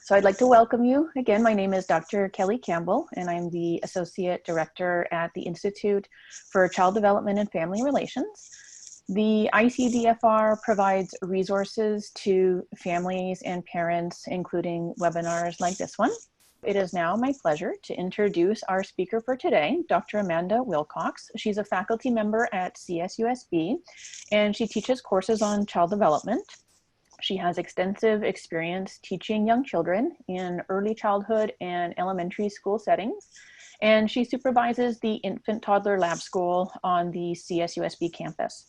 So I'd like to welcome you. Again, my name is Dr. Kelly Campbell, and I'm the Associate Director at the Institute for Child Development and Family Relations. The ICDFR provides resources to families and parents, including webinars like this one. It is now my pleasure to introduce our speaker for today, Dr. Amanda Wilcox. She's a faculty member at CSUSB, and she teaches courses on child development. She has extensive experience teaching young children in early childhood and elementary school settings, and she supervises the Infant Toddler Lab School on the CSUSB campus.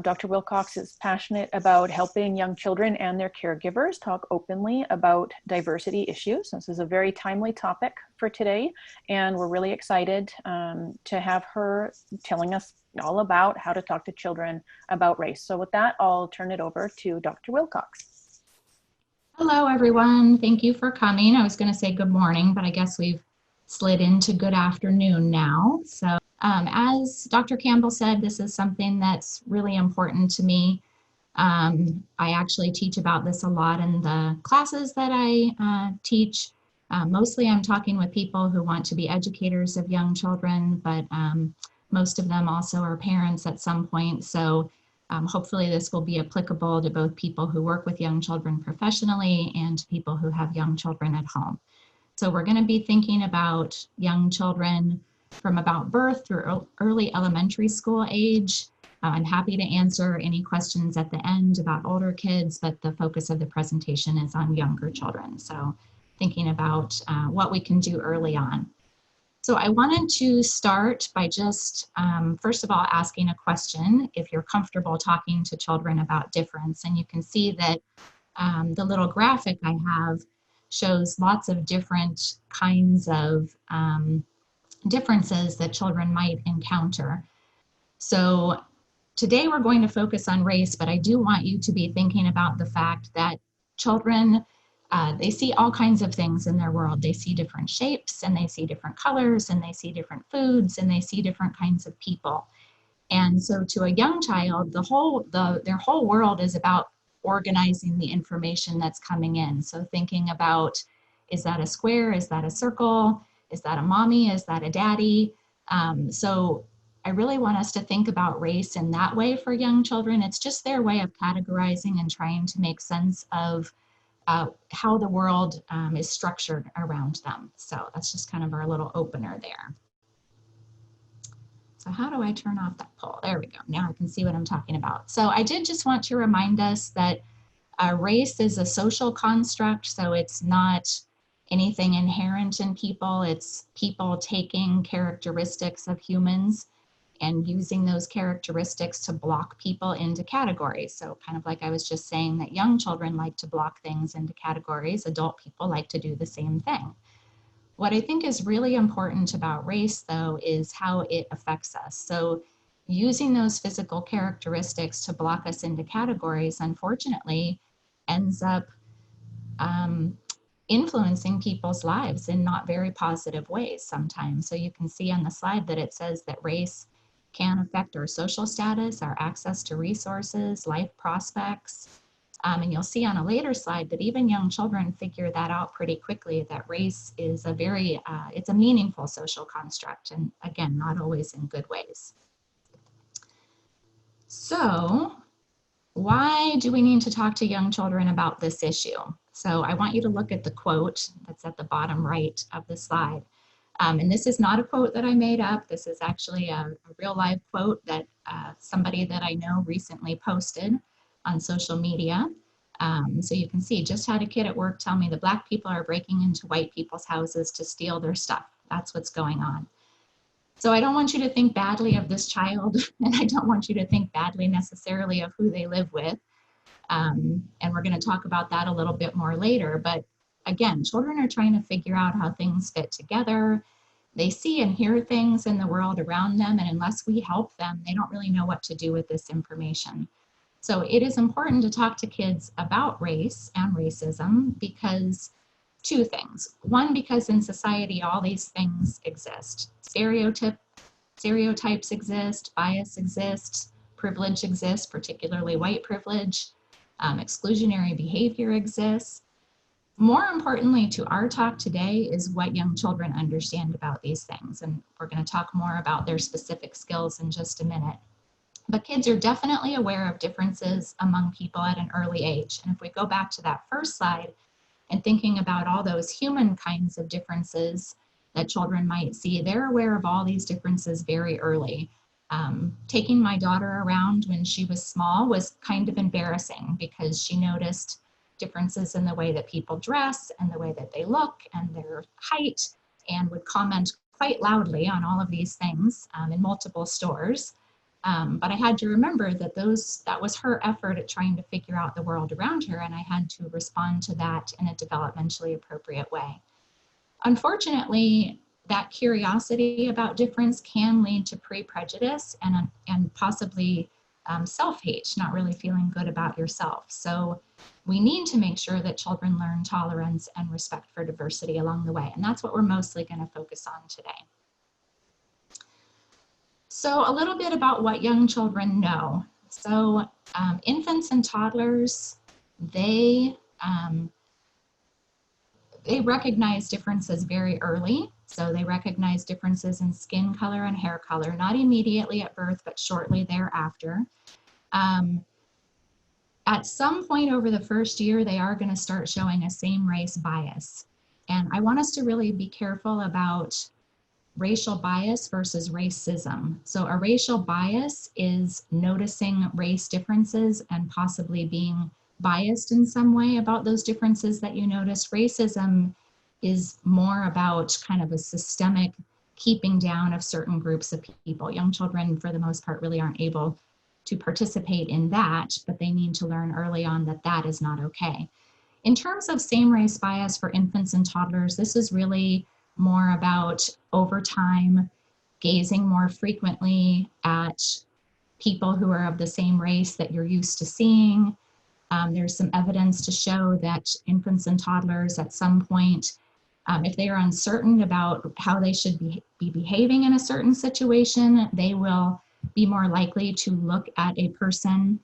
Dr. Wilcox is passionate about helping young children and their caregivers talk openly about diversity issues. This is a very timely topic for today, and we're really excited to have her telling us all about how to talk to children about race. So with that, I'll turn it over to Dr. Wilcox. Hello, everyone. Thank you for coming. I was going to say good morning, but I guess we've slid into good afternoon now. So as Dr. Campbell said, this is something that's really important to me. I actually teach about this a lot in the classes that I teach. Mostly I'm talking with people who want to be educators of young children, but most of them also are parents at some point. So hopefully this will be applicable to both people who work with young children professionally and to people who have young children at home. So we're going to be thinking about young children from about birth through early elementary school age. I'm happy to answer any questions at the end about older kids, but the focus of the presentation is on younger children. So thinking about what we can do early on. So I wanted to start by just, first of all, asking a question if you're comfortable talking to children about difference. And you can see that the little graphic I have shows lots of different kinds of differences that children might encounter. So today we're going to focus on race, but I do want you to be thinking about the fact that children, they see all kinds of things in their world. They see different shapes, and they see different colors, and they see different foods, and they see different kinds of people. And so to a young child, their whole world is about organizing the information that's coming in. So thinking about, is that a square? Is that a circle? Is that a mommy? Is that a daddy? So I really want us to think about race in that way for young children. It's just their way of categorizing and trying to make sense of how the world is structured around them. So that's just kind of our little opener there. So how do I turn off that poll? There we go. Now I can see what I'm talking about. So I did just want to remind us that race is a social construct, so it's not anything inherent in people. It's people taking characteristics of humans and using those characteristics to block people into categories. So kind of like I was just saying that young children like to block things into categories, adult people like to do the same thing. What I think is really important about race, though, is how it affects us. So using those physical characteristics to block us into categories, unfortunately, ends up influencing people's lives in not very positive ways sometimes. So you can see on the slide that it says that race can affect our social status, our access to resources, life prospects. And you'll see on a later slide that even young children figure that out pretty quickly, that race is it's a meaningful social construct, and again, not always in good ways. So why do we need to talk to young children about this issue? So I want you to look at the quote that's at the bottom right of the slide. And this is not a quote that I made up. This is actually a real live quote that somebody that I know recently posted on social media. So you can see, just had a kid at work tell me the Black people are breaking into white people's houses to steal their stuff. That's what's going on. So I don't want you to think badly of this child, and I don't want you to think badly necessarily of who they live with. And we're going to talk about that a little bit more later. But again, children are trying to figure out how things fit together. They see and hear things in the world around them, and unless we help them, they don't really know what to do with this information. So it is important to talk to kids about race and racism because two things. One, because in society, all these things exist. Stereotypes exist, bias exists, privilege exists, particularly white privilege, exclusionary behavior exists. More importantly to our talk today is what young children understand about these things. And we're going to talk more about their specific skills in just a minute. But kids are definitely aware of differences among people at an early age. And if we go back to that first slide and thinking about all those human kinds of differences that children might see, they're aware of all these differences very early. Taking my daughter around when she was small was kind of embarrassing because she noticed differences in the way that people dress and the way that they look and their height, and would comment quite loudly on all of these things in multiple stores. But I had to remember that that was her effort at trying to figure out the world around her, and I had to respond to that in a developmentally appropriate way. Unfortunately, that curiosity about difference can lead to pre-prejudice and possibly self-hate, not really feeling good about yourself. So we need to make sure that children learn tolerance and respect for diversity along the way, and that's what we're mostly going to focus on today. So a little bit about what young children know. So infants and toddlers, they recognize differences very early. So they recognize differences in skin color and hair color, not immediately at birth, but shortly thereafter. At some point over the first year, they are going to start showing a same race bias. And I want us to really be careful about racial bias versus racism. So a racial bias is noticing race differences and possibly being biased in some way about those differences that you notice. Racism is more about kind of a systemic keeping down of certain groups of people. Young children, for the most part, really aren't able to participate in that, but they need to learn early on that that is not okay. In terms of same race bias for infants and toddlers, this is really more about over time gazing more frequently at people who are of the same race that you're used to seeing. There's some evidence to show that infants and toddlers at some point, if they are uncertain about how they should be behaving in a certain situation, they will be more likely to look at a person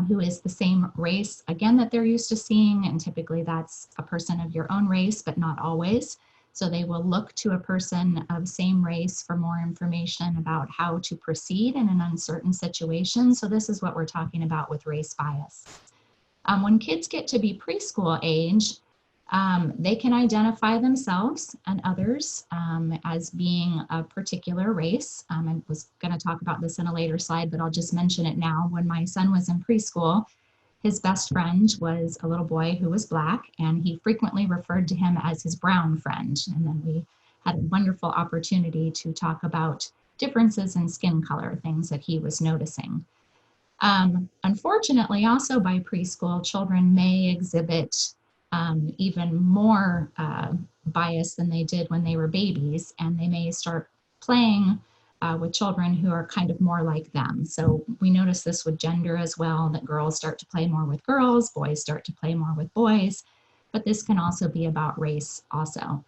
who is the same race, again, that they're used to seeing, and typically that's a person of your own race, but not always. So they will look to a person of same race for more information about how to proceed in an uncertain situation. So this is what we're talking about with race bias. When kids get to be preschool age, they can identify themselves and others as being a particular race. I was going to talk about this in a later slide, but I'll just mention it now. When my son was in preschool, his best friend was a little boy who was Black, and he frequently referred to him as his brown friend. And then we had a wonderful opportunity to talk about differences in skin color, things that he was noticing. Unfortunately, also by preschool, children may exhibit even more bias than they did when they were babies, and they may start playing with children who are kind of more like them. So we notice this with gender as well, that girls start to play more with girls, boys start to play more with boys, but this can also be about race also.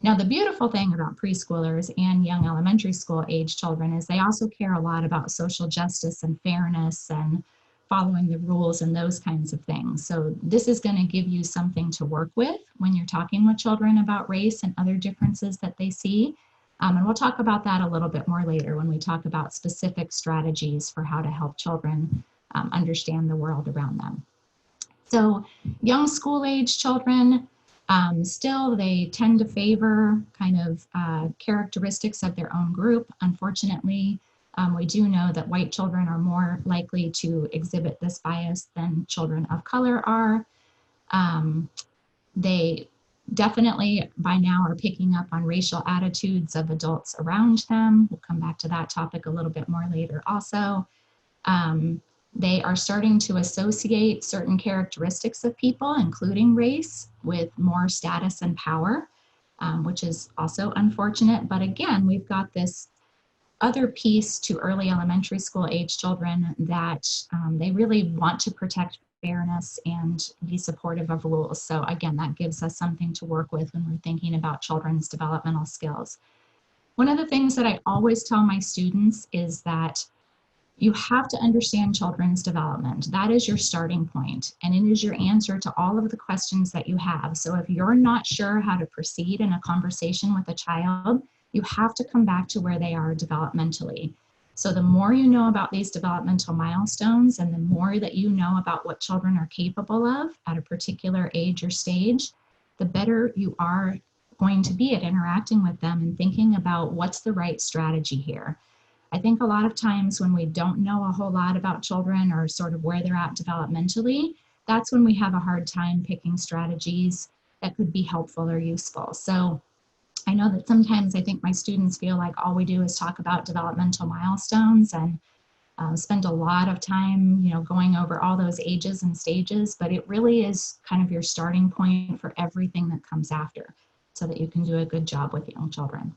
Now, the beautiful thing about preschoolers and young elementary school age children is they also care a lot about social justice and fairness and following the rules and those kinds of things. So this is going to give you something to work with when you're talking with children about race and other differences that they see. And we'll talk about that a little bit more later when we talk about specific strategies for how to help children understand the world around them. So young school age children, still they tend to favor kind of characteristics of their own group. Unfortunately, we do know that white children are more likely to exhibit this bias than children of color are. They definitely by now are picking up on racial attitudes of adults around them. We'll come back to that topic a little bit more later also. They are starting to associate certain characteristics of people, including race, with more status and power, which is also unfortunate. But again, we've got this other piece to early elementary school age children that they really want to protect fairness and be supportive of rules. So again, that gives us something to work with when we're thinking about children's developmental skills. One of the things that I always tell my students is that You have to understand children's development. That is your starting point, and it is your answer to all of the questions that you have. So if you're not sure how to proceed in a conversation with a child, you have to come back to where they are developmentally. So the more you know about these developmental milestones and the more that you know about what children are capable of at a particular age or stage, the better you are going to be at interacting with them and thinking about what's the right strategy here. I think a lot of times when we don't know a whole lot about children or sort of where they're at developmentally, that's when we have a hard time picking strategies that could be helpful or useful. So I know that sometimes I think my students feel like all we do is talk about developmental milestones and spend a lot of time, going over all those ages and stages, but it really is kind of your starting point for everything that comes after so that you can do a good job with young children.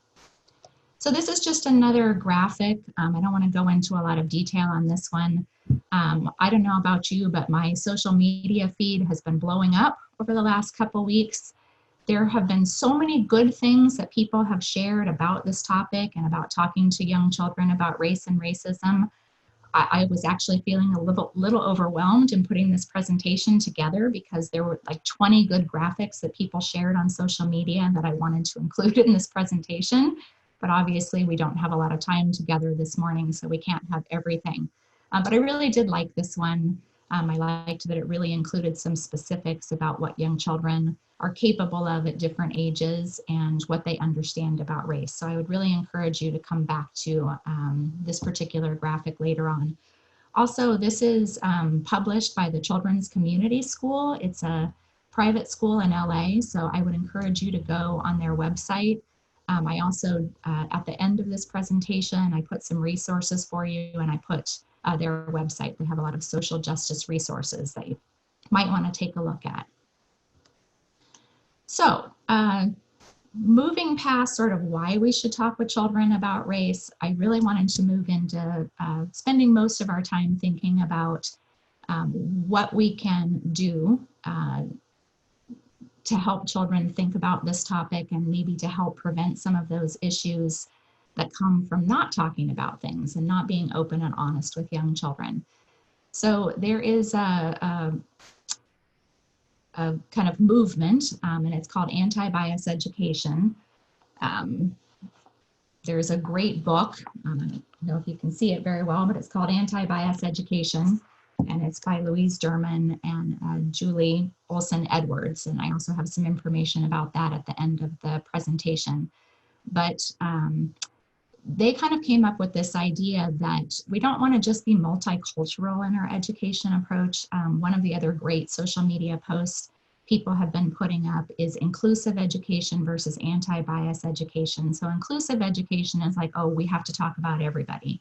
So this is just another graphic. I don't want to go into a lot of detail on this one. I don't know about you, but my social media feed has been blowing up over the last couple weeks. There have been so many good things that people have shared about this topic and about talking to young children about race and racism. I was actually feeling a little overwhelmed in putting this presentation together because there were like 20 good graphics that people shared on social media that I wanted to include in this presentation. But obviously we don't have a lot of time together this morning, so we can't have everything. But I really did like this one. I liked that it really included some specifics about what young children are capable of at different ages and what they understand about race. So I would really encourage you to come back to this particular graphic later on. Also, this is published by the Children's Community School. It's a private school in LA, so I would encourage you to go on their website. I also, at the end of this presentation, I put some resources for you, and I put their website. They have a lot of social justice resources that you might want to take a look at. So moving past sort of why we should talk with children about race, I really wanted to move into spending most of our time thinking about what we can do to help children think about this topic and maybe to help prevent some of those issues that come from not talking about things and not being open and honest with young children. So there is a kind of movement, and it's called Antibias Education. There's a great book, I don't know if you can see it very well, but it's called Antibias Education, and it's by Louise Derman and Julie Olson Edwards, and I also have some information about that at the end of the presentation. But they kind of came up with this idea that we don't want to just be multicultural in our education approach. One of the other great social media posts people have been putting up is inclusive education versus anti-bias education. So inclusive education is like, oh, we have to talk about everybody.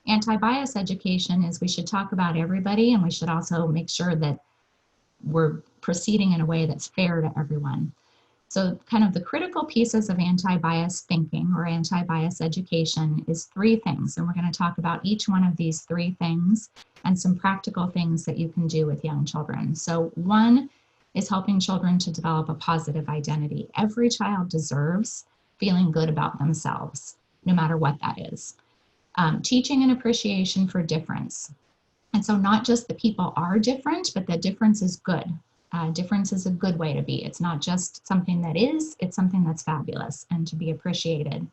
Anti-bias education is we should talk about everybody, and we should also make sure that we're proceeding in a way that's fair to everyone. So kind of the critical pieces of anti-bias thinking or anti-bias education is three things. And we're going to talk about each one of these three things and some practical things that you can do with young children. So one is helping children to develop a positive identity. Every child deserves feeling good about themselves, no matter what that is. Teaching an appreciation for difference. And so not just that people are different, but that difference is good. Difference is a good way to be. It's not just something that is, it's something that's fabulous and to be appreciated.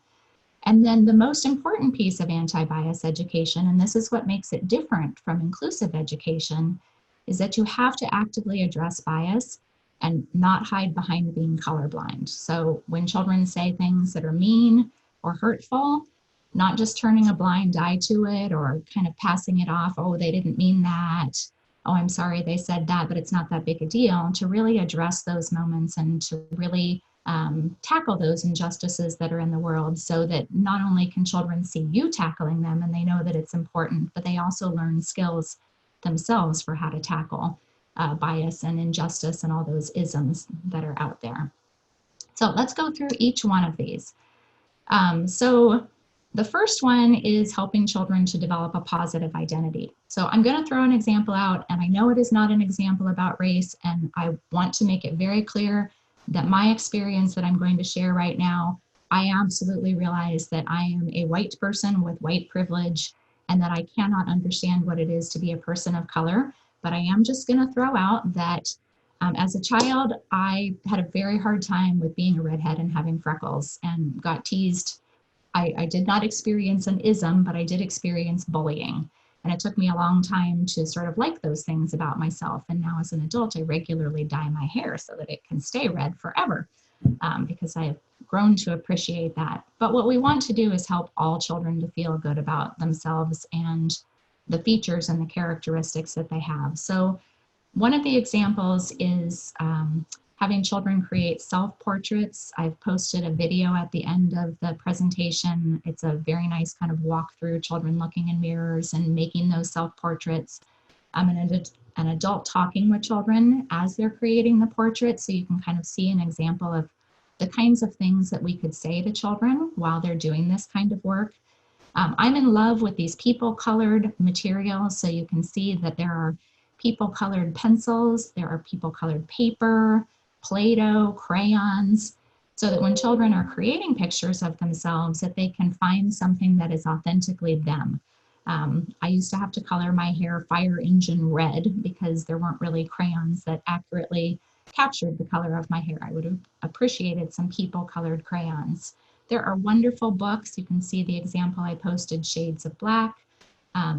And then the most important piece of anti-bias education, and this is what makes it different from inclusive education, is that you have to actively address bias and not hide behind being colorblind. So when children say things that are mean or hurtful, not just turning a blind eye to it or kind of passing it off, oh, they didn't mean that. Oh, I'm sorry they said that, but it's not that big a deal. To really address those moments and to really tackle those injustices that are in the world so that not only can children see you tackling them and they know that it's important, but they also learn skills themselves for how to tackle bias and injustice and all those isms that are out there. So let's go through each one of these. So the first one is helping children to develop a positive identity. So I'm going to throw an example out, and I know it is not an example about race, and I want to make it very clear that my experience that I'm going to share right now, I absolutely realize that I am a white person with white privilege, and that I cannot understand what it is to be a person of color. But I am just going to throw out that as a child, I had a very hard time with being a redhead and having freckles and got teased. I did not experience an ism, but I did experience bullying. And it took me a long time to sort of like those things about myself. And now as an adult, I regularly dye my hair so that it can stay red forever, because I've grown to appreciate that. But what we want to do is help all children to feel good about themselves and the features and the characteristics that they have. So one of the examples is having children create self-portraits. I've posted a video at the end of the presentation. It's a very nice kind of walk through children looking in mirrors and making those self-portraits. I'm an adult talking with children as they're creating the portrait, so you can kind of see an example of the kinds of things that we could say to children while they're doing this kind of work. I'm in love with these people-colored materials, so you can see that there are people-colored pencils, there are people-colored paper, Play-Doh, crayons, so that when children are creating pictures of themselves, that they can find something that is authentically them. I used to have to color my hair fire engine red because there weren't really crayons that accurately captured the color of my hair. I would have appreciated some people-colored crayons. There are wonderful books. You can see the example I posted, Shades of Black,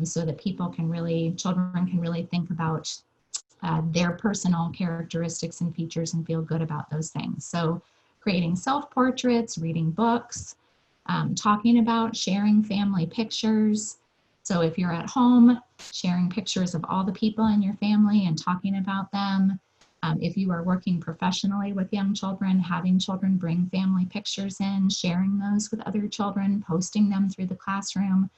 so that children can really think about their personal characteristics and features and feel good about those things. So creating self-portraits, reading books, talking about sharing family pictures. So if you're at home, sharing pictures of all the people in your family and talking about them. If you are working professionally with young children, having children bring family pictures in, sharing those with other children, posting them through the classroom.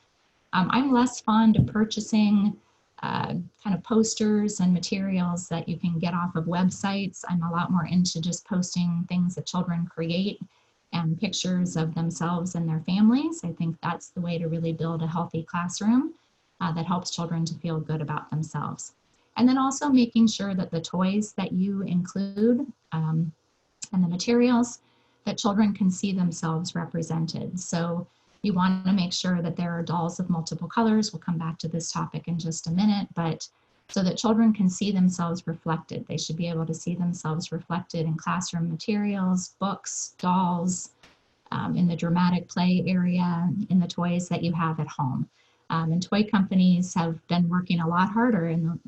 I'm less fond of purchasing kind of posters and materials that you can get off of websites. I'm a lot more into just posting things that children create and pictures of themselves and their families. I think that's the way to really build a healthy classroom that helps children to feel good about themselves. And then also making sure that the toys that you include and the materials, that children can see themselves represented. So you want to make sure that there are dolls of multiple colors. We'll come back to this topic in just a minute, but so that children can see themselves reflected. They should be able to see themselves reflected in classroom materials, books, dolls, in the dramatic play area, in the toys that you have at home. And toy companies have been working a lot harder in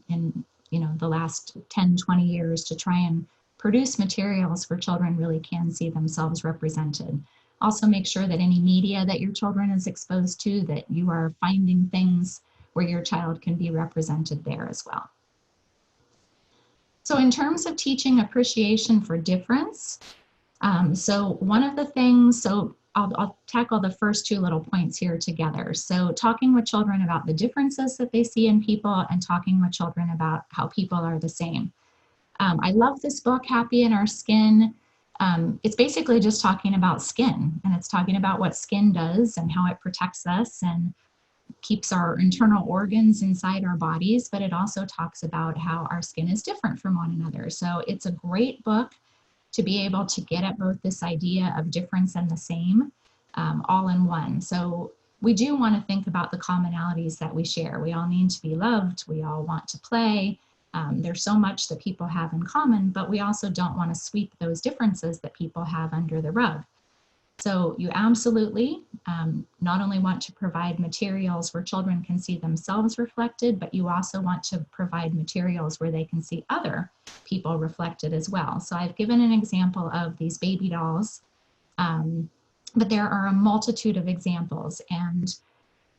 the last 10, 20 years to try and produce materials where children really can see themselves represented. Also make sure that any media that your children is exposed to, that you are finding things where your child can be represented there as well. So in terms of teaching appreciation for difference, so one of the things, I'll tackle the first two little points here together. So talking with children about the differences that they see in people and talking with children about how people are the same. I love this book, Happy in Our Skin. It's basically just talking about skin, and it's talking about what skin does and how it protects us and keeps our internal organs inside our bodies, but it also talks about how our skin is different from one another. So it's a great book to be able to get at both this idea of difference and the same all in one. So we do want to think about the commonalities that we share. We all need to be loved. We all want to play. There's so much that people have in common, but we also don't want to sweep those differences that people have under the rug. So you absolutely not only want to provide materials where children can see themselves reflected, but you also want to provide materials where they can see other people reflected as well. So I've given an example of these baby dolls, but there are a multitude of examples. And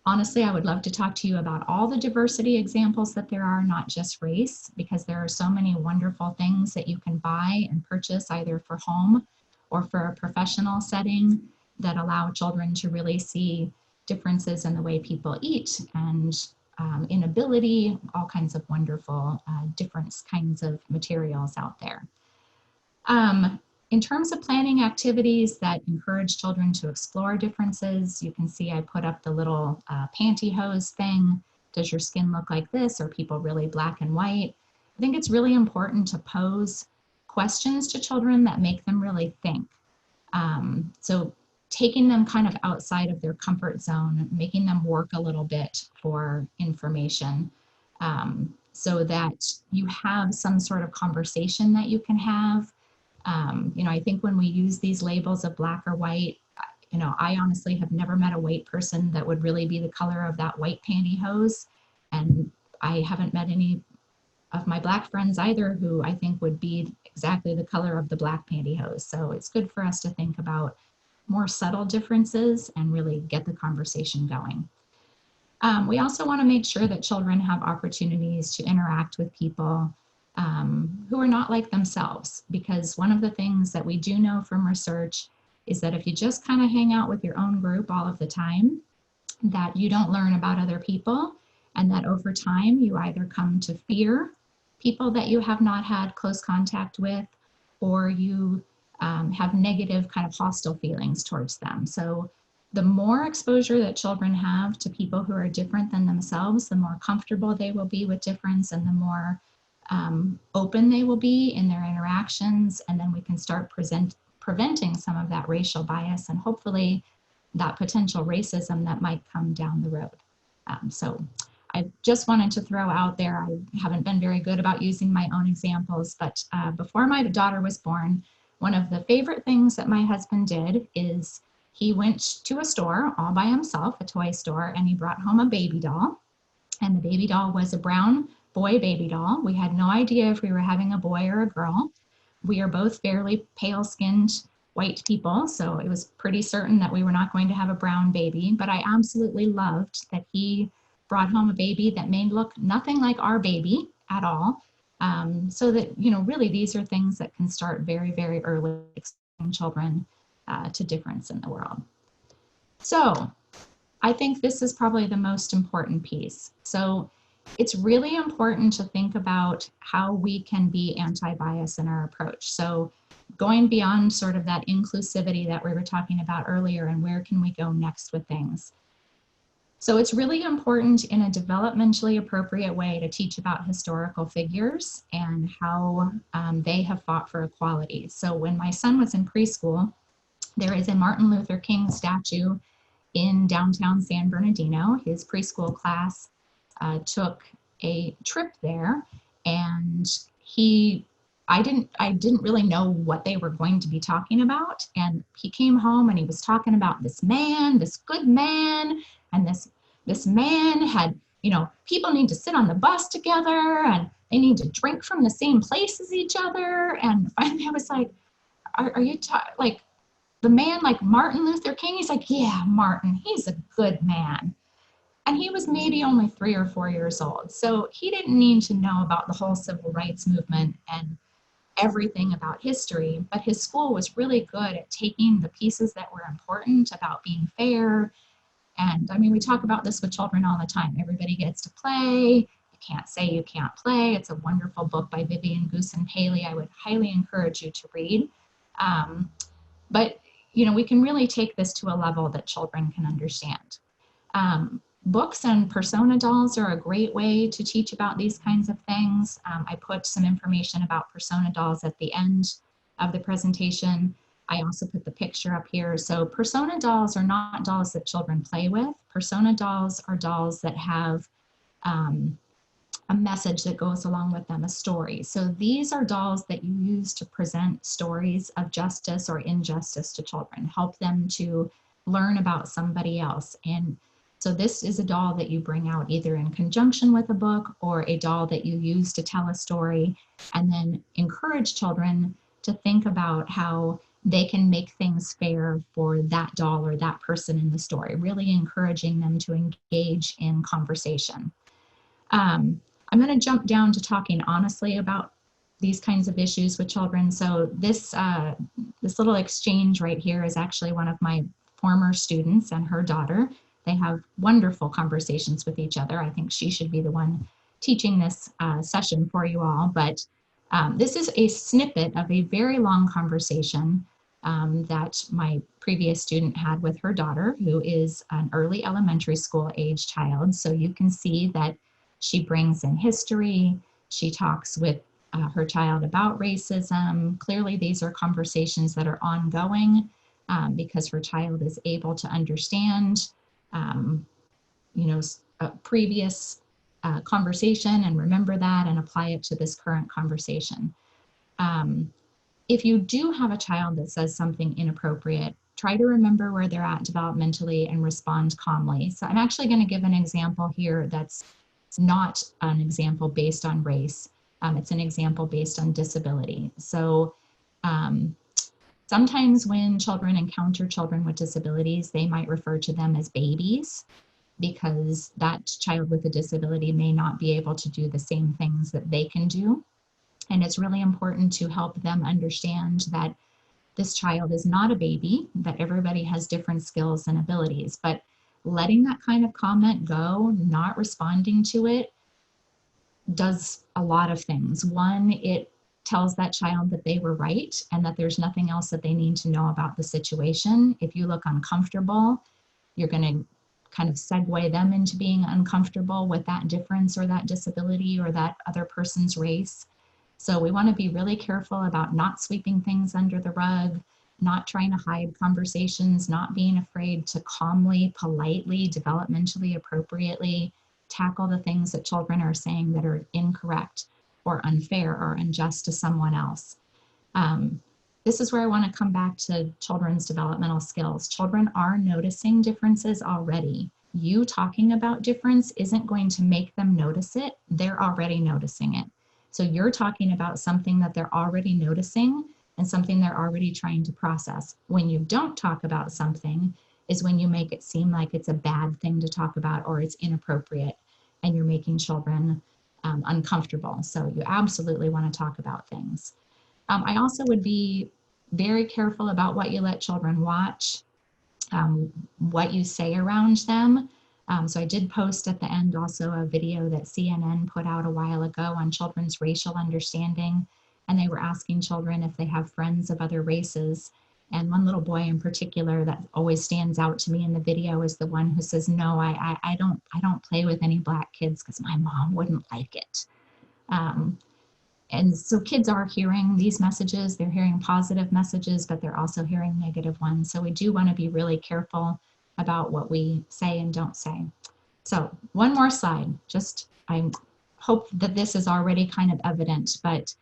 honestly, I would love to talk to you about all the diversity examples that there are, not just race, because there are so many wonderful things that you can buy and purchase either for home or for a professional setting that allow children to really see differences in the way people eat and in ability, all kinds of wonderful different kinds of materials out there. In terms of planning activities that encourage children to explore differences, you can see I put up the little pantyhose thing. Does your skin look like this? Are people really black and white? I think it's really important to pose questions to children that make them really think. So taking them kind of outside of their comfort zone, making them work a little bit for information, so that you have some sort of conversation that you can have. You know, I think when we use these labels of black or white, you know, I honestly have never met a white person that would really be the color of that white pantyhose. And I haven't met any of my black friends either who I think would be exactly the color of the black pantyhose. So it's good for us to think about more subtle differences and really get the conversation going. We also want to make sure that children have opportunities to interact with people who are not like themselves, because one of the things that we do know from research is that if you just kind of hang out with your own group all of the time, that you don't learn about other people, and that over time you either come to fear people that you have not had close contact with, or you have negative kind of hostile feelings towards them. So the more exposure that children have to people who are different than themselves, the more comfortable they will be with difference, and the more open they will be in their interactions. And then we can start preventing some of that racial bias and hopefully that potential racism that might come down the road. So I just wanted to throw out there, I haven't been very good about using my own examples, but before my daughter was born, one of the favorite things that my husband did is he went to a store all by himself, a toy store, and he brought home a baby doll. And the baby doll was a brown boy baby doll. We had no idea if we were having a boy or a girl. We are both fairly pale-skinned white people, so it was pretty certain that we were not going to have a brown baby, but I absolutely loved that he brought home a baby that may look nothing like our baby at all. So that, you know, really these are things that can start very, very early, exposing children to difference in the world. So I think this is probably the most important piece. So it's really important to think about how we can be anti-bias in our approach. So going beyond sort of that inclusivity that we were talking about earlier, and where can we go next with things? So it's really important in a developmentally appropriate way to teach about historical figures and how they have fought for equality. So when my son was in preschool, there is a Martin Luther King statue in downtown San Bernardino. His preschool class took a trip there, and I didn't really know what they were going to be talking about. And he came home and he was talking about this man, this good man, and this man had, you know, people need to sit on the bus together and they need to drink from the same place as each other. And finally I was like, are you like the man like Martin Luther King? He's like, yeah, Martin, he's a good man. And he was maybe only 3 or 4 years old. So he didn't need to know about the whole civil rights movement and everything about history, but his school was really good at taking the pieces that were important about being fair. And I mean, we talk about this with children all the time. Everybody gets to play. You can't say you can't play. It's a wonderful book by Vivian Goosen-Paley. I would highly encourage you to read. But, you know, we can really take this to a level that children can understand. Books and persona dolls are a great way to teach about these kinds of things. I put some information about persona dolls at the end of the presentation. I also put the picture up here. So persona dolls are not dolls that children play with. Persona dolls are dolls that have a message that goes along with them, a story. So these are dolls that you use to present stories of justice or injustice to children, help them to learn about somebody else. And so this is a doll that you bring out either in conjunction with a book or a doll that you use to tell a story, and then encourage children to think about how they can make things fair for that doll or that person in the story, really encouraging them to engage in conversation. I'm going to jump down to talking honestly about these kinds of issues with children. So this little exchange right here is actually one of my former students and her daughter. They have wonderful conversations with each other. I think she should be the one teaching this session for you all, but this is a snippet of a very long conversation that my previous student had with her daughter, who is an early elementary school age child. So you can see that she brings in history. She talks with her child about racism. Clearly, these are conversations that are ongoing. because her child is able to understand, you know, a previous conversation and remember that and apply it to this current conversation. If you do have a child that says something inappropriate, try to remember where they're at developmentally and respond calmly. So I'm actually going to give an example here that's not an example based on race. It's an example based on disability. So sometimes when children encounter children with disabilities, they might refer to them as babies because that child with a disability may not be able to do the same things that they can do. And it's really important to help them understand that this child is not a baby, that everybody has different skills and abilities. But letting that kind of comment go, not responding to it, does a lot of things. One, it tells that child that they were right and that there's nothing else that they need to know about the situation. If you look uncomfortable, you're going to kind of segue them into being uncomfortable with that difference or that disability or that other person's race. So we want to be really careful about not sweeping things under the rug, not trying to hide conversations, not being afraid to calmly, politely, developmentally, appropriately tackle the things that children are saying that are incorrect or unfair or unjust to someone else. This is where I want to come back to children's developmental skills. Children are noticing differences already. You talking about difference isn't going to make them notice it. They're already noticing it. So you're talking about something that they're already noticing and something they're already trying to process. When you don't talk about something is when you make it seem like it's a bad thing to talk about or it's inappropriate and you're making children uncomfortable. So you absolutely want to talk about things. I also would be very careful about what you let children watch, what you say around them. So I did post at the end also a video that CNN put out a while ago on children's racial understanding. And they were asking children if they have friends of other races. And one little boy in particular that always stands out to me in the video is the one who says, no, I don't play with any Black kids because my mom wouldn't like it. And so kids are hearing these messages, they're hearing positive messages, but they're also hearing negative ones. So we do want to be really careful about what we say and don't say. So one more slide, I hope that this is already kind of evident, but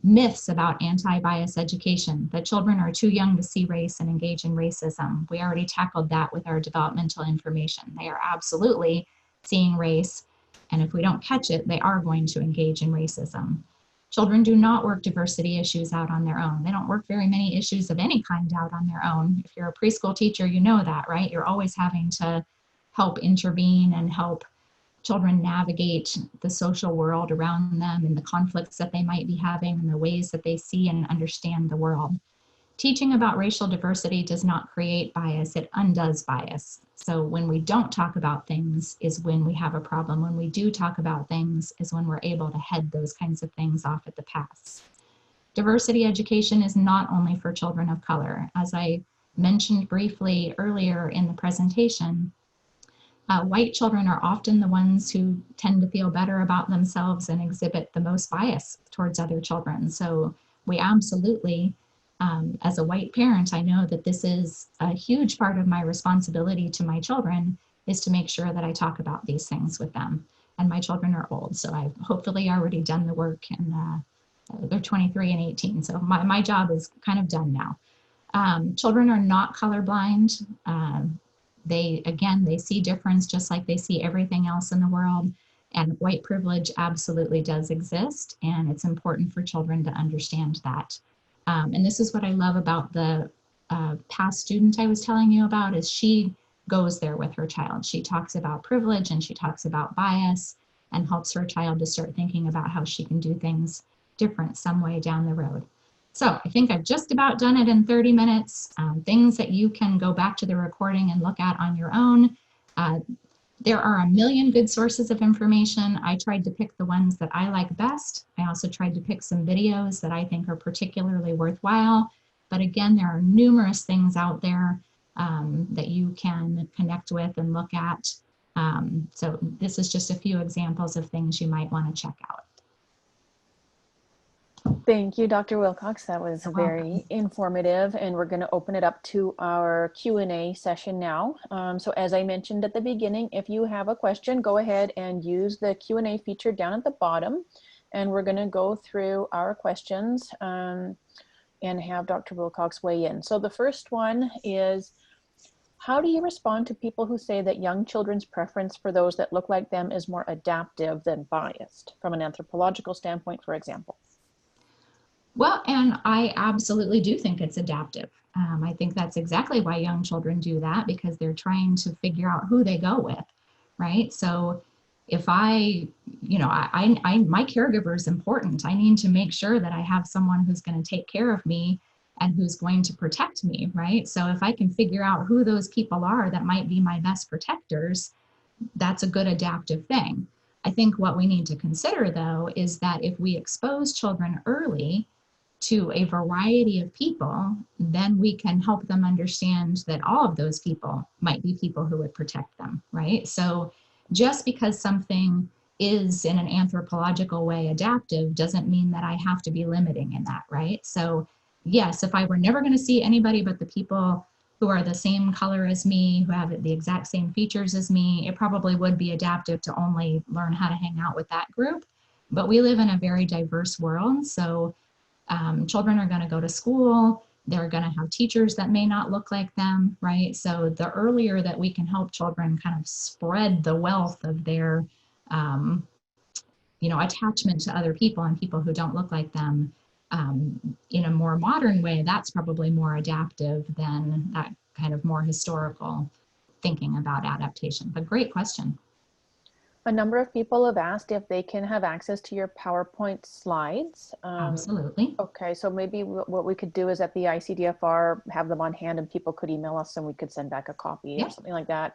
myths about anti-bias education, that children are too young to see race and engage in racism. We already tackled that with our developmental information. They are absolutely seeing race, and if we don't catch it, they are going to engage in racism. Children do not work diversity issues out on their own. They don't work very many issues of any kind out on their own. If you're a preschool teacher, you know that, right? You're always having to help intervene and help children navigate the social world around them and the conflicts that they might be having and the ways that they see and understand the world. Teaching about racial diversity does not create bias, it undoes bias. So when we don't talk about things is when we have a problem. When we do talk about things is when we're able to head those kinds of things off at the pass. Diversity education is not only for children of color. As I mentioned briefly earlier in the presentation, white children are often the ones who tend to feel better about themselves and exhibit the most bias towards other children. So we absolutely, as a white parent, I know that this is a huge part of my responsibility to my children is to make sure that I talk about these things with them. And my children are old, so I've hopefully already done the work, and they're 23 and 18. So my job is kind of done now. Children are not colorblind. They see difference just like they see everything else in the world. And white privilege absolutely does exist. And it's important for children to understand that. And this is what I love about the past student I was telling you about is she goes there with her child. She talks about privilege and she talks about bias and helps her child to start thinking about how she can do things different some way down the road. So I think I've just about done it in 30 minutes. Things that you can go back to the recording and look at on your own. There are a million good sources of information. I tried to pick the ones that I like best. I also tried to pick some videos that I think are particularly worthwhile. But again, there are numerous things out there that you can connect with and look at. So this is just a few examples of things you might want to check out. Thank you, Dr. Wilcox. That was You're welcome. very informative, and we're going to open it up to our Q&A session now. So as I mentioned at the beginning, if you have a question, go ahead and use the Q&A feature down at the bottom, and we're going to go through our questions and have Dr. Wilcox weigh in. So the first one is, how do you respond to people who say that young children's preference for those that look like them is more adaptive than biased, from an anthropological standpoint, for example? Well, and I absolutely do think it's adaptive. I think that's exactly why young children do that, because they're trying to figure out who they go with, right? So if my caregiver is important. I need to make sure that I have someone who's going to take care of me and who's going to protect me, right? So if I can figure out who those people are that might be my best protectors, that's a good adaptive thing. I think what we need to consider, though, is that if we expose children early to a variety of people, then we can help them understand that all of those people might be people who would protect them, right? So just because something is in an anthropological way adaptive doesn't mean that I have to be limiting in that, right? So yes, if I were never going to see anybody but the people who are the same color as me, who have the exact same features as me, it probably would be adaptive to only learn how to hang out with that group. But we live in a very diverse world, so children are going to go to school. They're going to have teachers that may not look like them, right? So the earlier that we can help children kind of spread the wealth of their, attachment to other people and people who don't look like them in a more modern way, that's probably more adaptive than that kind of more historical thinking about adaptation. But great question. A number of people have asked if they can have access to your PowerPoint slides. Absolutely. Okay, so maybe what we could do is at the ICDFR have them on hand, and people could email us and we could send back a copy or something like that.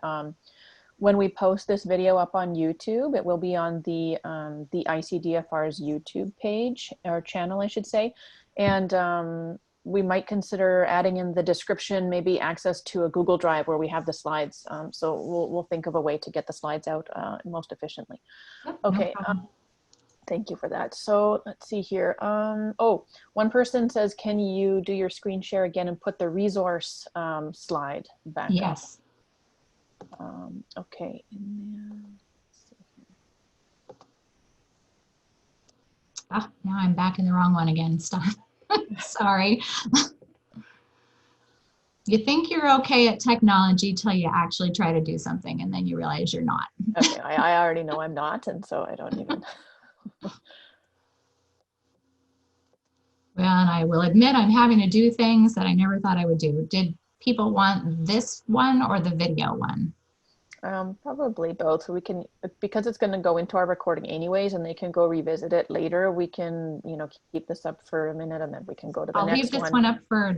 When we post this video up on YouTube, it will be on the ICDFR's YouTube page, or channel, I should say. And we might consider adding in the description, maybe access to a Google Drive where we have the slides. So we'll think of a way to get the slides out most efficiently. Okay. No, thank you for that. So let's see here. One person says, can you do your screen share again and put the resource slide back yes. up? Okay. Now I'm back in the wrong one again. Stop. Sorry. You think you're okay at technology till you actually try to do something, and then you realize you're not. Okay, I already know I'm not, and so I don't even. Well, and I will admit I'm having to do things that I never thought I would do. Did people want this one or the video one? Probably both. So we can, because it's going to go into our recording anyways, and they can go revisit it later. We can, keep this up for a minute, and then we can go to the next one. I'll leave this one up for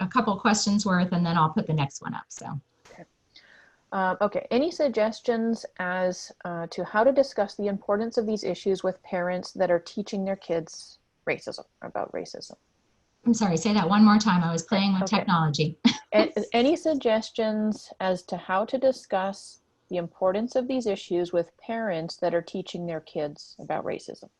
a couple questions worth, and then I'll put the next one up. So. Okay. Any suggestions as to how to discuss the importance of these issues with parents that are teaching their kids about racism? I'm sorry, say that one more time. I was playing with technology. Any suggestions as to how to discuss the importance of these issues with parents that are teaching their kids about racism?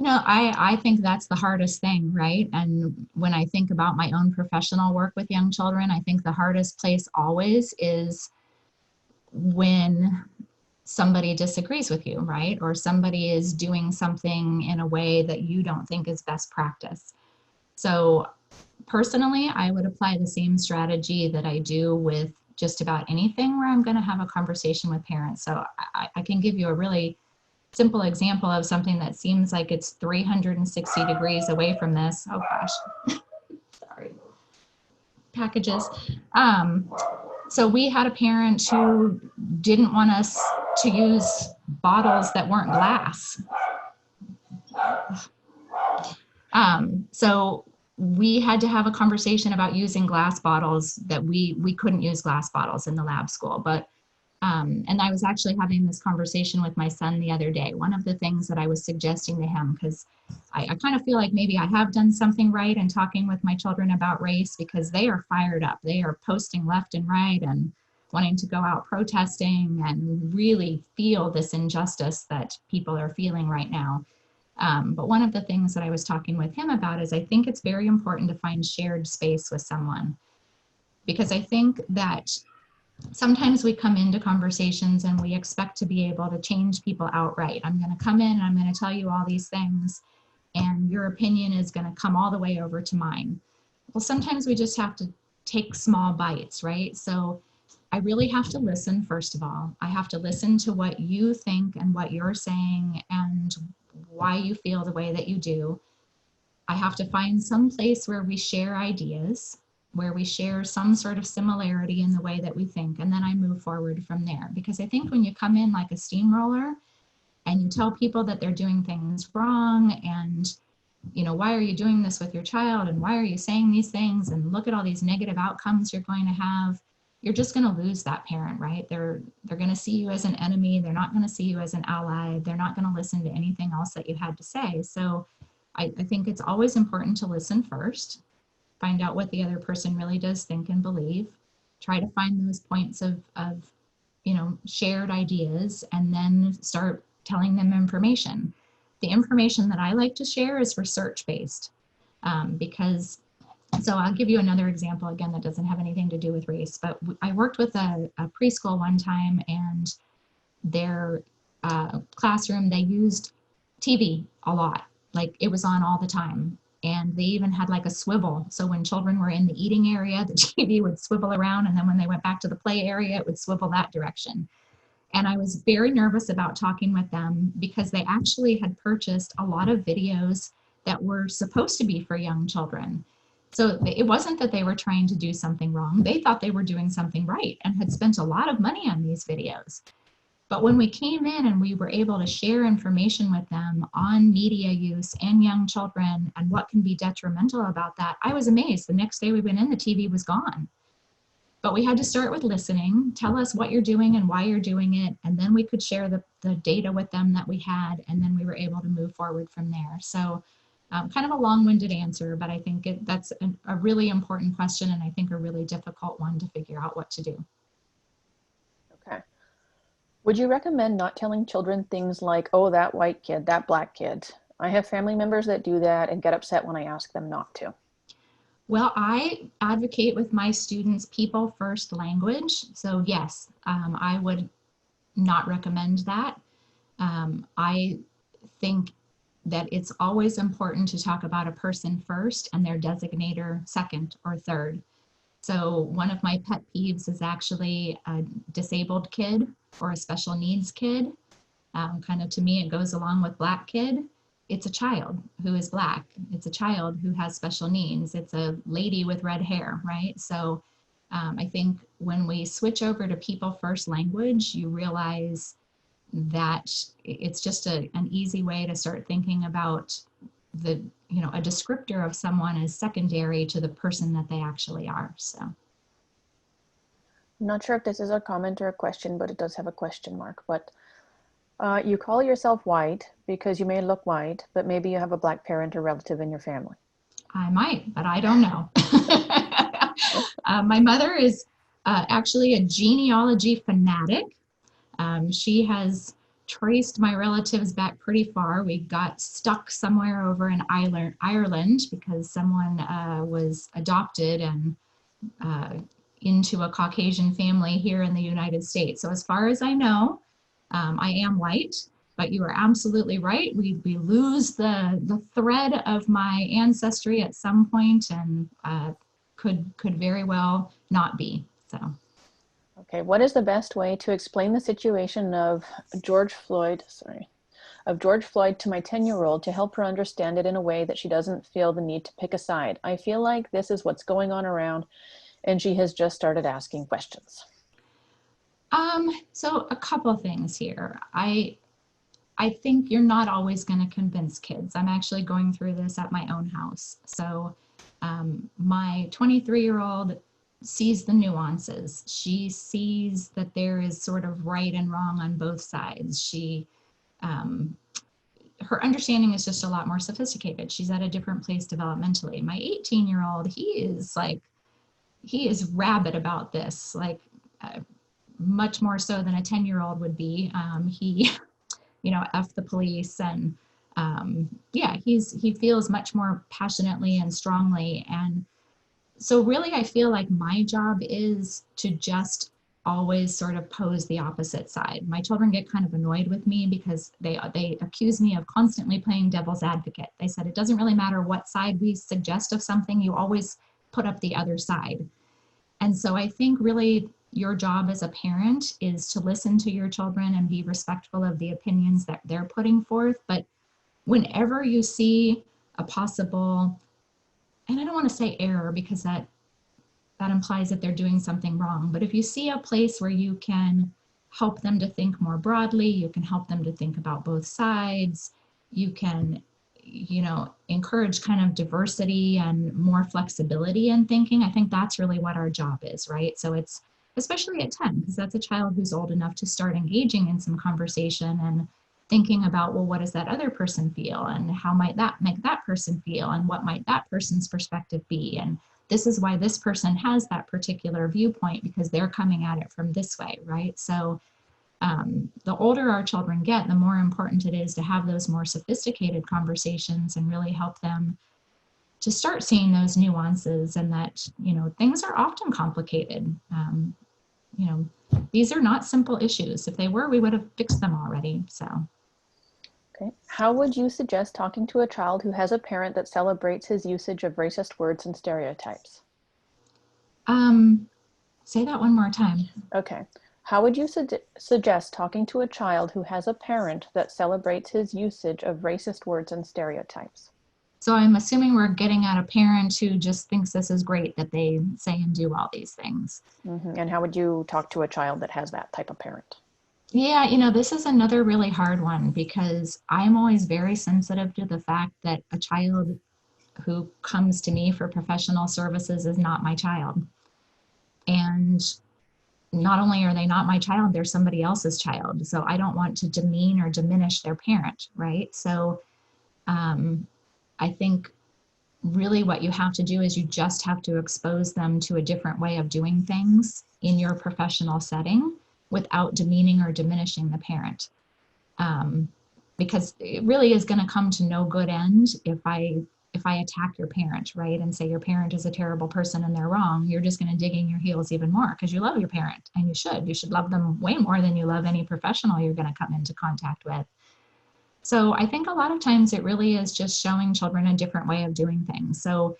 I think that's the hardest thing, right? And when I think about my own professional work with young children, I think the hardest place always is when somebody disagrees with you, right? Or somebody is doing something in a way that you don't think is best practice. So personally, I would apply the same strategy that I do with just about anything where I'm going to have a conversation with parents. So I can give you a really simple example of something that seems like it's 360 degrees away from this. Oh gosh, sorry. Packages. So we had a parent who didn't want us to use bottles that weren't glass. So we had to have a conversation about using glass bottles, that we couldn't use glass bottles in the lab school. But and I was actually having this conversation with my son the other day. One of the things that I was suggesting to him, because I kind of feel like maybe I have done something right in talking with my children about race, because they are fired up. They are posting left and right and wanting to go out protesting and really feel this injustice that people are feeling right now. But one of the things that I was talking with him about is I think it's very important to find shared space with someone, because I think that sometimes we come into conversations and we expect to be able to change people outright. I'm going to come in and I'm going to tell you all these things, and your opinion is going to come all the way over to mine. Well, sometimes we just have to take small bites, right? So I really have to listen, first of all. I have to listen to what you think and what you're saying and why you feel the way that you do. I have to find some place where we share ideas, where we share some sort of similarity in the way that we think, and then I move forward from there. Because I think when you come in like a steamroller and you tell people that they're doing things wrong, and why are you doing this with your child, and why are you saying these things, and look at all these negative outcomes you're going to have, you're just going to lose that parent, right? They're going to see you as an enemy. They're not going to see you as an ally. They're not going to listen to anything else that you had to say. So I think it's always important to listen first, find out what the other person really does think and believe, try to find those points of shared ideas, and then start telling them information. The information that I like to share is research-based, because, so I'll give you another example again that doesn't have anything to do with race, but I worked with a preschool one time, and their classroom, they used TV a lot. Like, it was on all the time. And they even had like a swivel. So when children were in the eating area, the TV would swivel around. And then when they went back to the play area, it would swivel that direction. And I was very nervous about talking with them because they actually had purchased a lot of videos that were supposed to be for young children. So it wasn't that they were trying to do something wrong. They thought they were doing something right and had spent a lot of money on these videos. But when we came in and we were able to share information with them on media use and young children and what can be detrimental about that, I was amazed. The next day we went in, the TV was gone. But we had to start with listening, tell us what you're doing and why you're doing it, and then we could share the data with them that we had, and then we were able to move forward from there. So kind of a long-winded answer, but I think that's a really important question, and I think a really difficult one to figure out what to do. Okay. Would you recommend not telling children things like, oh, that white kid, that black kid? I have family members that do that and get upset when I ask them not to. Well, I advocate with my students people first language. So yes, I would not recommend that. I think that it's always important to talk about a person first and their designator second or third. So one of my pet peeves is actually a disabled kid or a special needs kid. Kind of, to me, it goes along with black kid. It's a child who is black. It's a child who has special needs. It's a lady with red hair, right? So I think when we switch over to people first language, you realize that it's just an easy way to start thinking about a descriptor of someone as secondary to the person that they actually are. So I'm not sure if this is a comment or a question, but it does have a question mark. But you call yourself white because you may look white, but maybe you have a black parent or relative in your family. I might, but I don't know. My mother is actually a genealogy fanatic. She has traced my relatives back pretty far. We got stuck somewhere over in Ireland because someone was adopted and into a Caucasian family here in the United States. So as far as I know, I am white, but you are absolutely right. We lose the thread of my ancestry at some point, and could very well not be. So. Okay, what is the best way to explain the situation of George Floyd to my 10-year-old to help her understand it in a way that she doesn't feel the need to pick a side? I feel like this is what's going on around, and she has just started asking questions. So a couple of things here. I think you're not always going to convince kids. I'm actually going through this at my own house. So my 23-year-old sees the nuances. She sees that there is sort of right and wrong on both sides. Her understanding is just a lot more sophisticated. She's at a different place developmentally. My 18-year-old, he is rabid about this, like much more so than a 10-year-old would be. He, F the police and yeah, he feels much more passionately and strongly. And so really, I feel like my job is to just always sort of pose the opposite side. My children get kind of annoyed with me because they accuse me of constantly playing devil's advocate. They said, it doesn't really matter what side we suggest of something, you always put up the other side. And so I think really your job as a parent is to listen to your children and be respectful of the opinions that they're putting forth. But whenever you see a possible, and I don't want to say error because that implies that they're doing something wrong, but if you see a place where you can help them to think more broadly, you can help them to think about both sides, you can, encourage kind of diversity and more flexibility in thinking, I think that's really what our job is, right? So it's, especially at 10, because that's a child who's old enough to start engaging in some conversation and thinking about, well, what does that other person feel? And how might that make that person feel? And what might that person's perspective be? And this is why this person has that particular viewpoint because they're coming at it from this way, right? So the older our children get, the more important it is to have those more sophisticated conversations and really help them to start seeing those nuances and that, things are often complicated. These are not simple issues. If they were, we would have fixed them already, so. Okay. How would you suggest talking to a child who has a parent that celebrates his usage of racist words and stereotypes? Say that one more time. Okay. How would you suggest talking to a child who has a parent that celebrates his usage of racist words and stereotypes? So I'm assuming we're getting at a parent who just thinks this is great that they say and do all these things. Mm-hmm. And how would you talk to a child that has that type of parent? Yeah, this is another really hard one because I'm always very sensitive to the fact that a child who comes to me for professional services is not my child. And not only are they not my child, they're somebody else's child. So I don't want to demean or diminish their parent, right? So I think really what you have to do is you just have to expose them to a different way of doing things in your professional setting without demeaning or diminishing the parent. Because it really is going to come to no good end if I attack your parent, right, and say your parent is a terrible person and they're wrong. You're just going to dig in your heels even more because you love your parent, and you should love them way more than you love any professional you're going to come into contact with. So I think a lot of times it really is just showing children a different way of doing things. So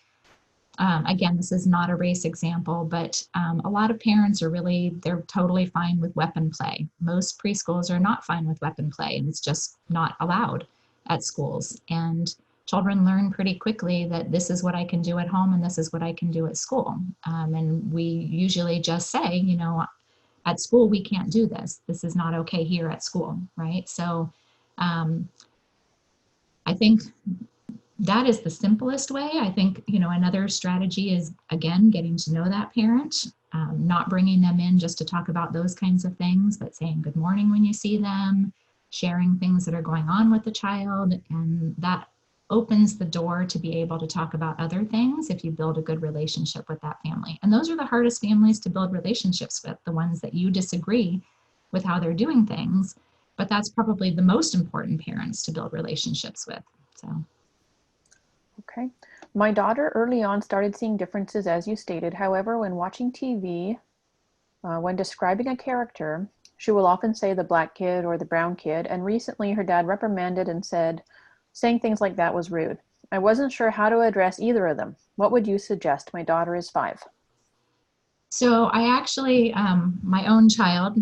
again, this is not a race example, but a lot of parents they're totally fine with weapon play. Most preschools are not fine with weapon play, and it's just not allowed at schools. And children learn pretty quickly that this is what I can do at home and this is what I can do at school. And we usually just say, at school, we can't do this. This is not okay here at school, right? So I think that is the simplest way. I think, another strategy is, again, getting to know that parent, not bringing them in just to talk about those kinds of things, but saying good morning when you see them, sharing things that are going on with the child. And that opens the door to be able to talk about other things if you build a good relationship with that family. And those are the hardest families to build relationships with, the ones that you disagree with how they're doing things. But that's probably the most important parents to build relationships with. So. Okay. My daughter early on started seeing differences as you stated. However, when watching TV, when describing a character, she will often say the black kid or the brown kid. And recently her dad reprimanded and said, saying things like that was rude. I wasn't sure how to address either of them. What would you suggest? My daughter is 5. So I actually, my own child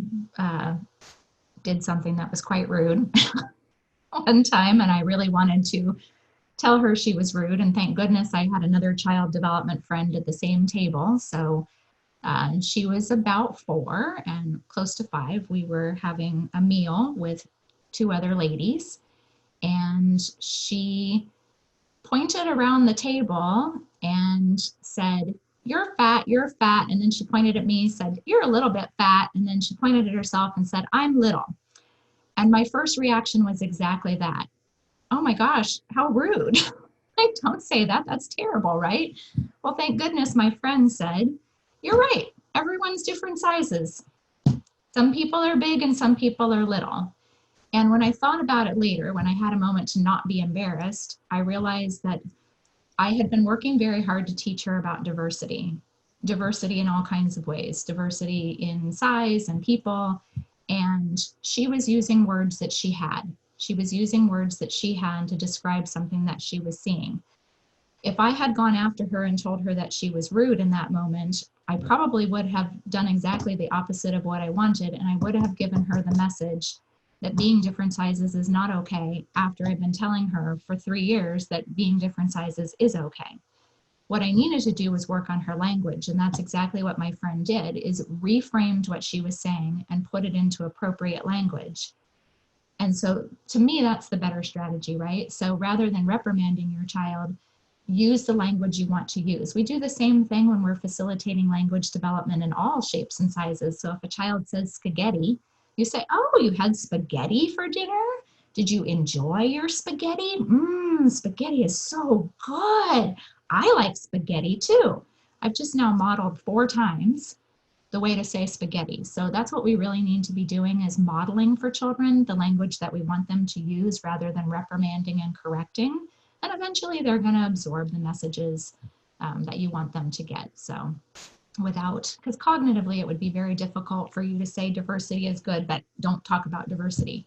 did something that was quite rude one time, and I really wanted to tell her she was rude. And thank goodness I had another child development friend at the same table. So she was about 4 and close to 5. We were having a meal with 2 other ladies, and she pointed around the table and said, you're fat, you're fat. And then she pointed at me, said, you're a little bit fat. And then she pointed at herself and said, I'm little. And my first reaction was exactly that. Oh my gosh, how rude. I don't say that. That's terrible, right? Well, thank goodness my friend said, you're right. Everyone's different sizes. Some people are big and some people are little. And when I thought about it later, when I had a moment to not be embarrassed, I realized that I had been working very hard to teach her about diversity, diversity in all kinds of ways, diversity in size and people. And she was using words that she had. She was using words that she had to describe something that she was seeing. If I had gone after her and told her that she was rude in that moment, I probably would have done exactly the opposite of what I wanted. And I would have given her the message that being different sizes is not okay after I've been telling her for 3 years that being different sizes is okay. What I needed to do was work on her language. And that's exactly what my friend did, is reframed what she was saying and put it into appropriate language. And so to me, that's the better strategy, right? So rather than reprimanding your child, use the language you want to use. We do the same thing when we're facilitating language development in all shapes and sizes. So if a child says spaghetti, you say, oh, you had spaghetti for dinner? Did you enjoy your spaghetti? Spaghetti is so good. I like spaghetti too. I've just now modeled 4 times the way to say spaghetti. So that's what we really need to be doing, is modeling for children the language that we want them to use rather than reprimanding and correcting. And eventually they're going to absorb the messages that you want them to get. So because cognitively it would be very difficult for you to say diversity is good, but don't talk about diversity.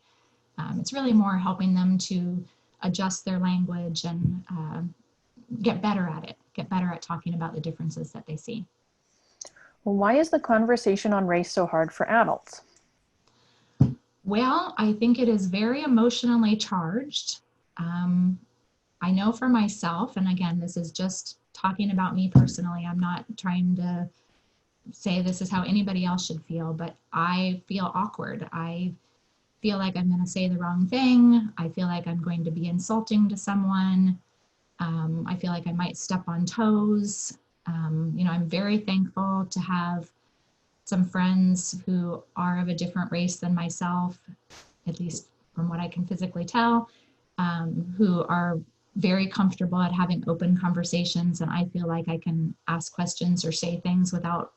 It's really more helping them to adjust their language and get better at it, get better at talking about the differences that they see. Well, why is the conversation on race so hard for adults? Well, I think it is very emotionally charged. I know for myself, and again, this is just talking about me personally, I'm not trying to say this is how anybody else should feel, but I feel awkward. I feel like I'm going to say the wrong thing. I feel like I'm going to be insulting to someone. I feel like I might step on toes. I'm very thankful to have some friends who are of a different race than myself, at least from what I can physically tell, who are very comfortable at having open conversations. And I feel like I can ask questions or say things without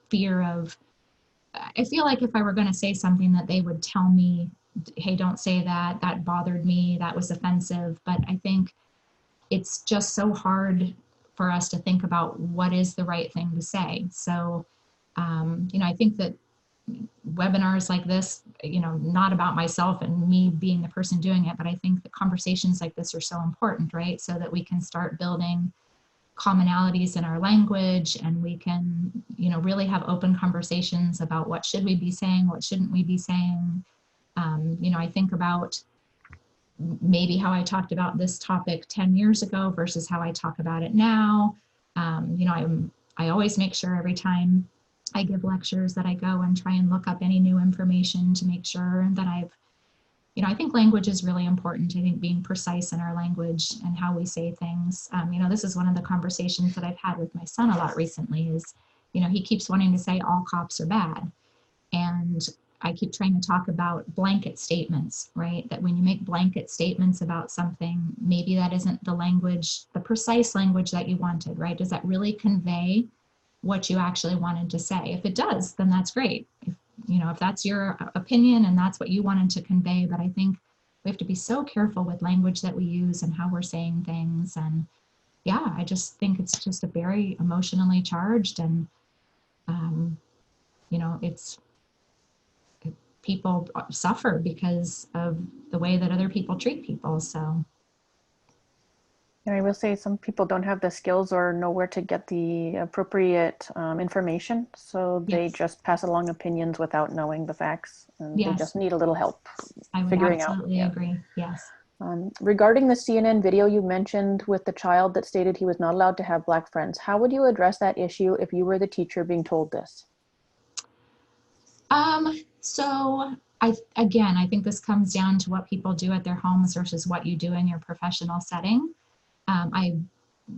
fear of, I feel like if I were going to say something that they would tell me, hey, don't say that, that bothered me, that was offensive. But I think it's just so hard for us to think about what is the right thing to say. So, I think that webinars like this, not about myself and me being the person doing it, but I think that conversations like this are so important, right? So that we can start building commonalities in our language, and we can, really have open conversations about what should we be saying, what shouldn't we be saying. I think about maybe how I talked about this topic 10 years ago versus how I talk about it now. I always make sure every time I give lectures that I go and try and look up any new information to make sure that I think language is really important. I think being precise in our language and how we say things. This is one of the conversations that I've had with my son a lot recently is, he keeps wanting to say all cops are bad. And I keep trying to talk about blanket statements, right? That when you make blanket statements about something, maybe that isn't the language, the precise language that you wanted, right? Does that really convey what you actually wanted to say? If it does, then that's great. If that's your opinion and that's what you wanted to convey, but I think we have to be so careful with language that we use and how we're saying things. And yeah, I just think it's just a very emotionally charged, and people suffer because of the way that other people treat people. So. And I will say some people don't have the skills or know where to get the appropriate information. So they just pass along opinions without knowing the facts. And they just need a little help figuring out. I would absolutely agree. Yes. Regarding the CNN video you mentioned with the child that stated he was not allowed to have Black friends, how would you address that issue if you were the teacher being told this? So I think this comes down to what people do at their homes versus what you do in your professional setting. I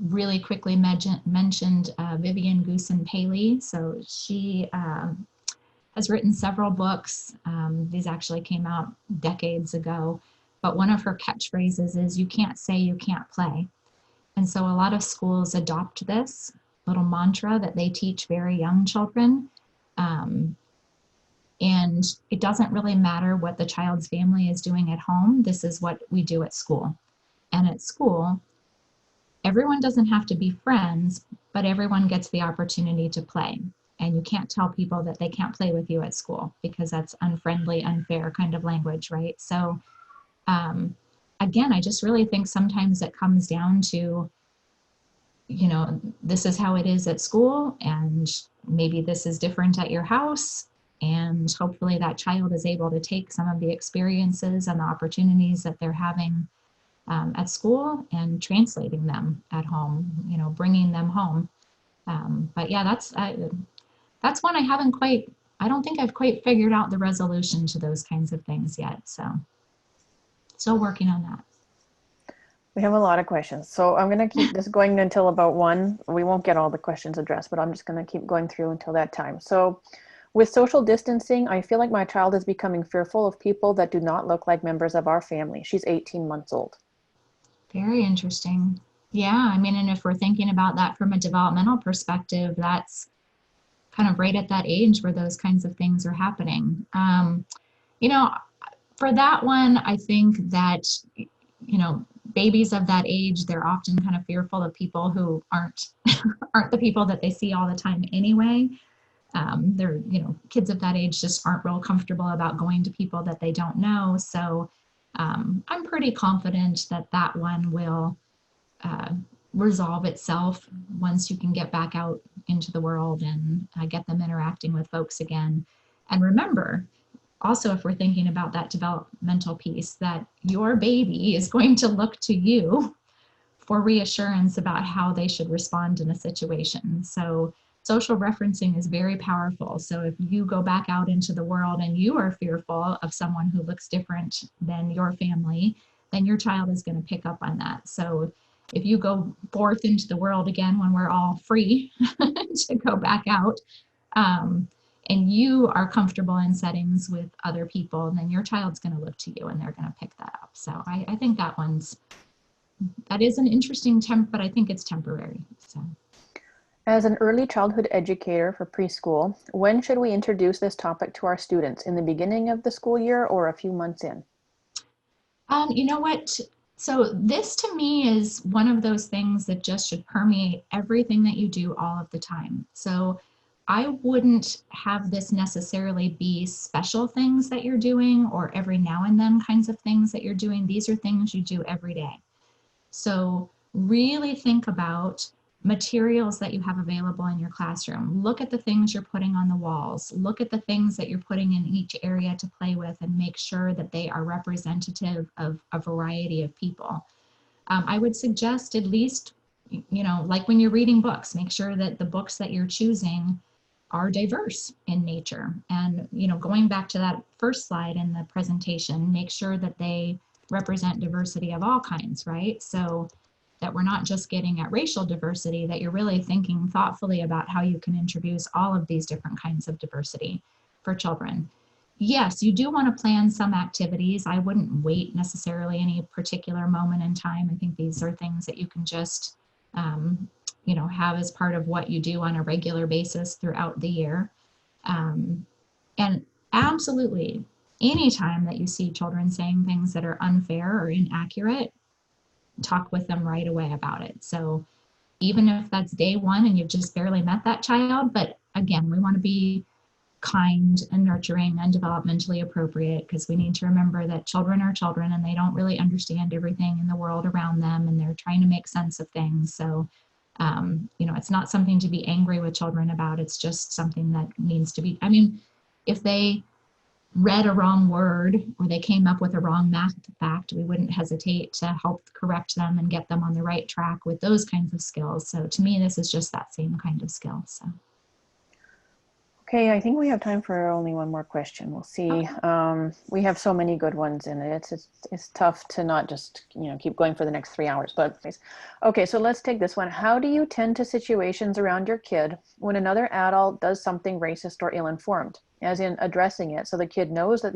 really quickly mentioned Vivian Goosen Paley. So she has written several books. These actually came out decades ago, but one of her catchphrases is, "You can't say you can't play." And so a lot of schools adopt this little mantra that they teach very young children. And it doesn't really matter what the child's family is doing at home. This is what we do at school. And at school, everyone doesn't have to be friends, but everyone gets the opportunity to play. And you can't tell people that they can't play with you at school because that's unfriendly, unfair kind of language, right? So again, I just really think sometimes it comes down to, this is how it is at school, and maybe this is different at your house. And hopefully that child is able to take some of the experiences and the opportunities that they're having at school and translating them at home, bringing them home. But yeah, that's one I don't think I've quite figured out the resolution to those kinds of things yet. So still working on that. We have a lot of questions. So I'm going to keep this going until about 1. We won't get all the questions addressed, but I'm just going to keep going through until that time. So with social distancing, I feel like my child is becoming fearful of people that do not look like members of our family. She's 18 months old. Very interesting. Yeah, I mean, and if we're thinking about that from a developmental perspective, that's kind of right at that age where those kinds of things are happening. You know, for that one, I think that, babies of that age, they're often kind of fearful of people who aren't aren't the people that they see all the time anyway. They're, kids of that age just aren't real comfortable about going to people that they don't know. So I'm pretty confident that that one will resolve itself once you can get back out into the world and get them interacting with folks again. And remember, also, if we're thinking about that developmental piece, that your baby is going to look to you for reassurance about how they should respond in a situation. So social referencing is very powerful. So if you go back out into the world and you are fearful of someone who looks different than your family, then your child is going to pick up on that. So if you go forth into the world again when we're all free to go back out, and you are comfortable in settings with other people, and then your child's going to look to you and they're going to pick that up. So I think that is an interesting but I think it's temporary. So. As an early childhood educator for preschool, when should we introduce this topic to our students? In the beginning of the school year or a few months in? You know what? So this to me is one of those things that just should permeate everything that you do all of the time. So I wouldn't have this necessarily be special things that you're doing or every now and then kinds of things that you're doing. These are things you do every day. So really think about materials that you have available in your classroom. Look at the things you're putting on the walls. Look at the things that you're putting in each area to play with and make sure that they are representative of a variety of people. I would suggest at least, like when you're reading books, make sure that the books that you're choosing are diverse in nature. And, going back to that first slide in the presentation, make sure that they represent diversity of all kinds, right? So that we're not just getting at racial diversity, that you're really thinking thoughtfully about how you can introduce all of these different kinds of diversity for children. Yes, you do want to plan some activities. I wouldn't wait necessarily any particular moment in time. I think these are things that you can just have as part of what you do on a regular basis throughout the year. And absolutely, anytime that you see children saying things that are unfair or inaccurate, talk with them right away about it. So even if that's day one and you've just barely met that child, but again, we want to be kind and nurturing and developmentally appropriate, because we need to remember that children are children and they don't really understand everything in the world around them, and they're trying to make sense of things. So it's not something to be angry with children about. It's just something that needs to be, if they read a wrong word or they came up with a wrong math fact, we wouldn't hesitate to help correct them and get them on the right track with those kinds of skills. So to me, this is just that same kind of skill. So. Okay, I think we have time for only one more question. We'll see. Okay. We have so many good ones in it. It's tough to not just keep going for the next 3 hours. But okay, so let's take this one. How do you tend to situations around your kid when another adult does something racist or ill-informed, as in addressing it so the kid knows that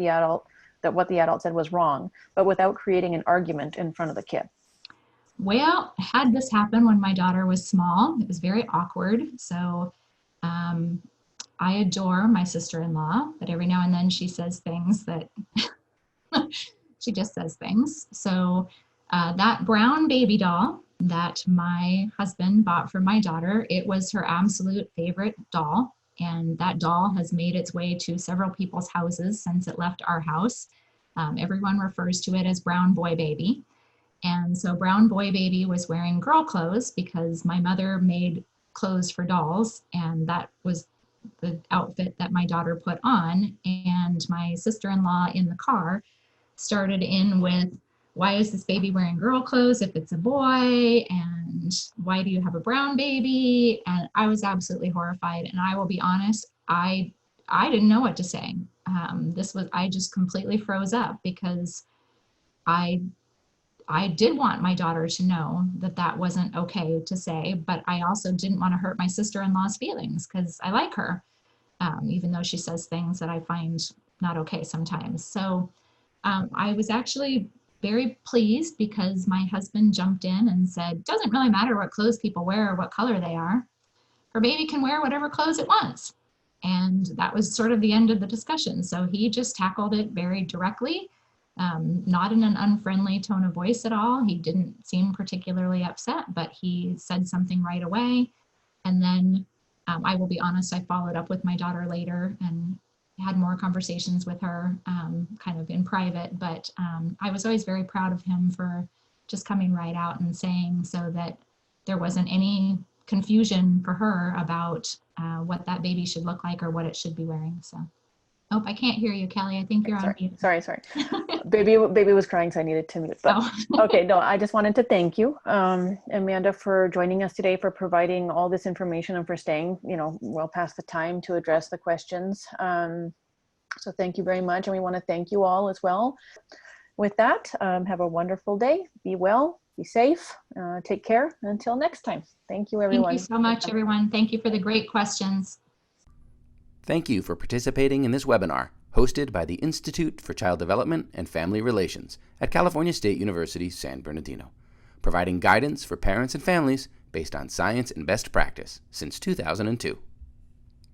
what the adult said was wrong, but without creating an argument in front of the kid? Well, had this happen when my daughter was small, it was very awkward. So I adore my sister-in-law, but every now and then she says things that she just says things. So that brown baby doll that my husband bought for my daughter, it was her absolute favorite doll. And that doll has made its way to several people's houses since it left our house. Everyone refers to it as Brown Boy Baby. And so Brown Boy Baby was wearing girl clothes because my mother made clothes for dolls, and that was the outfit that my daughter put on. And my sister-in-law in the car started in with, why is this baby wearing girl clothes if it's a boy? And why do you have a brown baby? And I was absolutely horrified. And I will be honest, I didn't know what to say. I just completely froze up because I did want my daughter to know that that wasn't okay to say, but I also didn't want to hurt my sister-in-law's feelings because I like her, even though she says things that I find not okay sometimes. So I was actually very pleased because my husband jumped in and said, doesn't really matter what clothes people wear or what color they are. Her baby can wear whatever clothes it wants. And that was sort of the end of the discussion. So he just tackled it very directly. Not in an unfriendly tone of voice at all. He didn't seem particularly upset, but he said something right away. And then I will be honest, I followed up with my daughter later and had more conversations with her kind of in private. But I was always very proud of him for just coming right out and saying, so that there wasn't any confusion for her about what that baby should look like or what it should be wearing. So. Oh, I can't hear you, Kelly. I think you're on mute. Sorry. Baby was crying, so I needed to mute. But okay, no, I just wanted to thank you, Amanda, for joining us today, for providing all this information and for staying, well past the time to address the questions. So thank you very much. And we want to thank you all as well. With that, have a wonderful day. Be well, be safe, take care. Until next time. Thank you, everyone. Thank you so much, everyone. Thank you for the great questions. Thank you for participating in this webinar, hosted by the Institute for Child Development and Family Relations at California State University, San Bernardino, providing guidance for parents and families based on science and best practice since 2002.